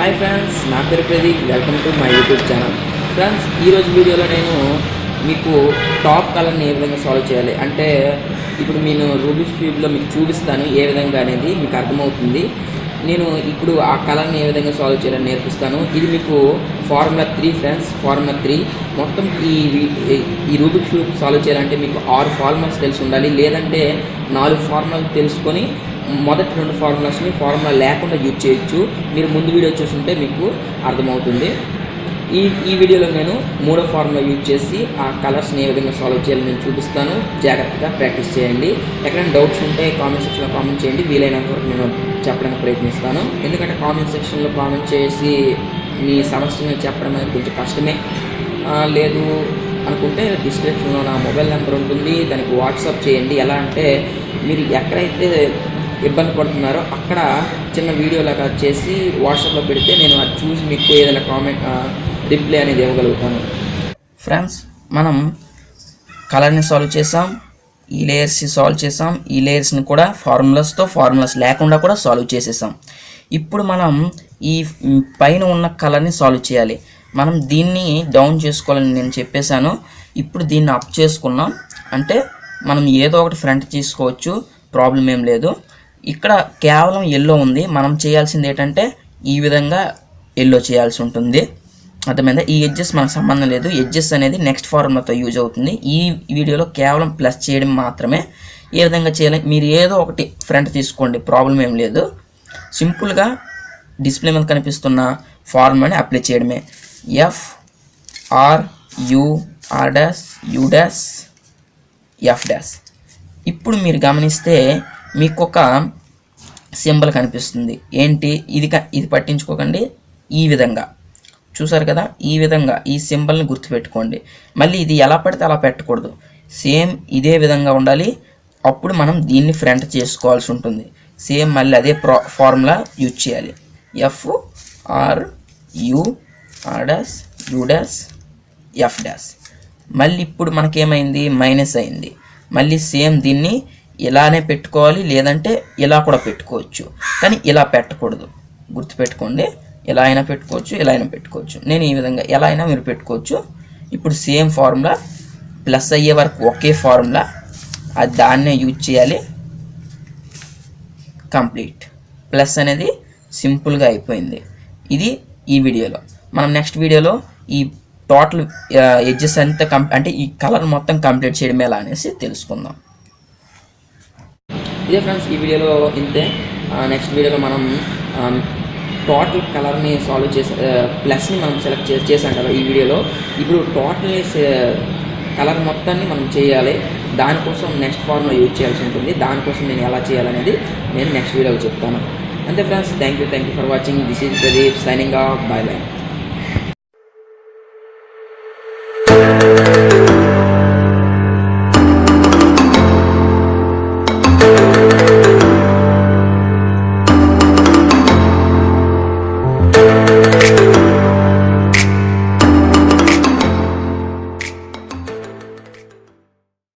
Hi friends, నా పేరు Pradeep. Welcome to my YouTube channel. Friends, ఈరోజు వీడియోలో నేను మీకు టాప్ కలర్ని ఏ విధంగా సాల్వ్ చేయాలి అంటే ఇప్పుడు నేను రూబిక్స్ క్యూబ్లో మీకు చూపిస్తాను ఏ విధంగా అనేది మీకు అర్థమవుతుంది. నేను ఇప్పుడు ఆ కలర్ని ఏ విధంగా సాల్వ్ చేయాలని నేర్పిస్తాను. ఇది మీకు ఫార్ములా 3 ఫ్రెండ్స్. ఫార్ములా 3 మొత్తం ఈ రూబిక్స్ క్యూబ్ సాల్వ్ చేయాలంటే మీకు 6 ఫార్ములాస్ తెలిసి ఉండాలి. లేదంటే 4 ఫార్ములాలు తెలుసుకొని మొదటి 2 ఫార్ములాస్ని ఫార్ములా లేకుండా యూజ్ చేయొచ్చు. మీరు ముందు వీడియో చూసుంటే మీకు అర్థమవుతుంది. ఈ వీడియోలో నేను 3వ ఫార్ములా యూజ్ చేసి ఆ కలర్స్ని ఏ విధంగా సాల్వ్ చేయాలని నేను చూపిస్తాను. జాగ్రత్తగా ప్రాక్టీస్ చేయండి. ఎక్కడైనా డౌట్స్ ఉంటే కామెంట్ సెక్షన్లో కామెంట్ చేయండి. వీలైనంత వరకు నేను చెప్పడానికి ప్రయత్నిస్తాను. ఎందుకంటే కామెంట్ సెక్షన్లో కామెంట్ చేసి మీ సమస్యను చెప్పడం అనేది కొంచెం కష్టమే. లేదు అనుకుంటే డిస్క్రిప్షన్లో నా మొబైల్ నెంబర్ ఉంటుంది, దానికి వాట్సాప్ చేయండి. ఎలా అంటే మీరు ఎక్కడైతే ఇబ్బంది పడుతున్నారో అక్కడ చిన్న వీడియో లాగా చేసి వాట్సాప్లో పెడితే నేను అది చూసి మీకు ఏదైనా కామెంట్ రిప్లై అనేది ఇవ్వగలుగుతాను. ఫ్రెండ్స్, మనం కలర్ని సాల్వ్ చేసాం, ఈ లేయర్స్ని సాల్వ్ చేసాం, ఈ లేయర్స్ని కూడా ఫార్ములాస్ లేకుండా కూడా సాల్వ్ చేసేసాం. ఇప్పుడు మనం ఈ పైన ఉన్న కలర్ని సాల్వ్ చేయాలి. మనం దీన్ని డౌన్ చేసుకోవాలని నేను చెప్పేశాను. ఇప్పుడు దీన్ని అప్ చేసుకున్నాం అంటే మనం ఏదో ఒకటి ఫ్రంట్ తీసుకోవచ్చు, ప్రాబ్లం ఏం లేదు. ఇక్కడ కేవలం ఎల్లో ఉంది. మనం చేయాల్సింది ఏంటంటే ఈ విధంగా ఎల్లో చేయాల్సి ఉంటుంది. అర్థమైందా? ఈ ఎడ్జెస్ మనకు సంబంధం లేదు. ఎడ్జెస్ అనేది నెక్స్ట్ ఫార్ములాతో యూజ్ అవుతుంది. ఈ వీడియోలో కేవలం ప్లస్ చేయడం మాత్రమే. ఏ విధంగా చేయాలి, మీరు ఏదో ఒకటి ఫ్రంట్ తీసుకోండి, ప్రాబ్లం ఏం లేదు. సింపుల్గా డిస్ప్లే మీద కనిపిస్తున్న ఫార్ములాని అప్లై చేయడమే. F R you are dash you dash F dash. ఇప్పుడు మీరు గమనిస్తే మీకు ఒక సింబల్ కనిపిస్తుంది. ఏంటి ఇది పట్టించుకోకండి. ఈ విధంగా చూసారు కదా, ఈ విధంగా ఈ సింబల్ని గుర్తుపెట్టుకోండి. మళ్ళీ ఇది ఎలా పడితే అలా పెట్టకూడదు, సేమ్ ఇదే విధంగా ఉండాలి. అప్పుడు మనం దీన్ని ఫ్రంట్ చేసుకోవాల్సి ఉంటుంది. సేమ్ మళ్ళీ అదే ఫార్ములా యూజ్ చేయాలి. F R you are dash you dash F dash. మళ్ళీ ఇప్పుడు మనకేమైంది, మైనస్ అయింది. మళ్ళీ సేమ్ దీన్ని ఇలానే పెట్టుకోవాలి, లేదంటే ఇలా కూడా పెట్టుకోవచ్చు. కానీ ఇలా పెట్టకూడదు, గుర్తుపెట్టుకోండి. ఎలా అయినా పెట్టుకోవచ్చు, ఎలా అయినా పెట్టుకోవచ్చు. నేను ఈ విధంగా ఎలా అయినా మీరు పెట్టుకోవచ్చు. ఇప్పుడు సేమ్ ఫార్ములా ప్లస్ అయ్యే వరకు ఒకే ఫార్ములా, అది దాన్నే యూజ్ చేయాలి. కంప్లీట్. ప్లస్ అనేది సింపుల్గా అయిపోయింది. ఇది ఈ వీడియోలో. మనం నెక్స్ట్ వీడియోలో ఈ టోటల్ ఎడ్జెస్ అంతా అంటే ఈ కలర్ మొత్తం కంప్లీట్ చేయడం ఎలా అనేసి తెలుసుకుందాం. ఇదే ఫ్రెండ్స్, ఈ వీడియోలో ఇంతే. నెక్స్ట్ వీడియోలో మనం టోటల్ కలర్ని సాల్వ్ చేసే ప్లస్ని మనం సెలెక్ట్ చేసాం కదా ఈ వీడియోలో. ఇప్పుడు టోటల్ని కలర్ మొత్తాన్ని మనం చేయాలి. దానికోసం నెక్స్ట్ ఫార్ములా యూజ్ చేయాల్సి ఉంటుంది. దానికోసం నేను ఎలా చేయాలనేది నేను నెక్స్ట్ వీడియోలో చెప్తాను. అంతే friends, thank you for watching. This is Pradeep signing off. By by.